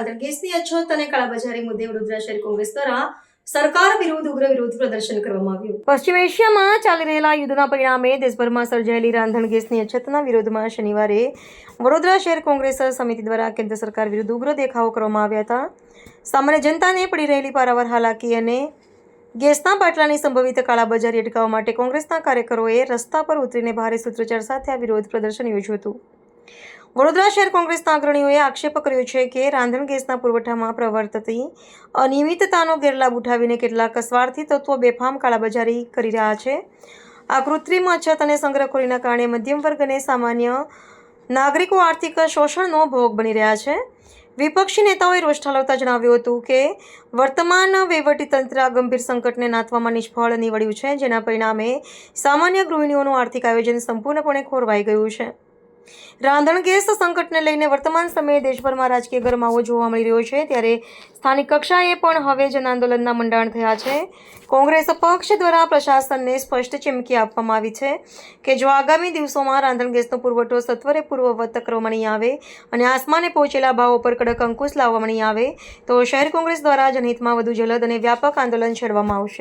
રાંધણ ગેસની અછત અને કાળાબજારી મુદ્દે વડોદરા શહેર કોંગ્રેસ દ્વારા સરકાર વિરુદ્ધ ઉગ્ર વિરોધ પ્રદર્શન કરવામાં આવ્યું. પશ્ચિમ એશિયામાં ચાલી રહેલા યુદ્ધના પરિણામે દેશભરમાં સર્જાયેલી રાંધણ ગેસની અછતના વિરોધમાં શનિવારે વડોદરા શહેર કોંગ્રેસ સમિતિ દ્વારા કેન્દ્ર સરકાર વિરુદ્ધ ઉગ્ર દેખાવો કરવામાં આવ્યા હતા. સામાન્ય જનતાને પડી રહેલી પારાવાર હાલાકી અને ગેસના બાટલાની સંભવિત કાળાબજારી અટકાવવા માટે કોંગ્રેસના કાર્યકરોએ રસ્તા પર ઉતરીને ભારે સૂત્રોચ્ચાર સાથે આ વિરોધ પ્રદર્શન યોજ્યું હતું. વડોદરા શહેર કોંગ્રેસના અગ્રણીઓએ આક્ષેપ કર્યો છે કે રાંધણ ગેસના પુરવઠામાં પ્રવર્તતી અનિયમિતતાનો ગેરલાભ ઉઠાવીને કેટલાક સ્વાર્થી તત્વો બેફામ કાળાબજારી કરી રહ્યા છે. આ કૃત્રિમ અછત અને સંગ્રહખોરીના કારણે મધ્યમ વર્ગ અને સામાન્ય નાગરિકો આર્થિક શોષણનો ભોગ બની રહ્યા છે. વિપક્ષી નેતાઓએ રોષ ઠાલવતા જણાવ્યું હતું કે વર્તમાન વહીવટીતંત્ર આ ગંભીર સંકટને નાથવામાં નિષ્ફળ નીવડ્યું છે, જેના પરિણામે સામાન્ય ગૃહિણીઓનું આર્થિક આયોજન સંપૂર્ણપણે ખોરવાઈ ગયું છે. રાંધણ ગેસ સંકટને લઈને વર્તમાન સમયે દેશભરમાં રાજકીય ગરમાવો જોવા મળી રહ્યો છે, ત્યારે સ્થાનિક કક્ષાએ પણ હવે જન આંદોલનના મંડાણ થયા છે. કોંગ્રેસ પક્ષ દ્વારા પ્રશાસનને સ્પષ્ટ ચીમકી આપવામાં આવી છે કે જો આગામી દિવસોમાં રાંધણ ગેસનો પુરવઠો સત્વરે પૂર્વવત કરવામાં નહીં આવે અને આસમાને પહોંચેલા ભાવો પર કડક અંકુશ લાવવામાં નહીં આવે તો શહેર કોંગ્રેસ દ્વારા જનહિતમાં વધુ જલદ અને વ્યાપક આંદોલન છેડવામાં આવશે.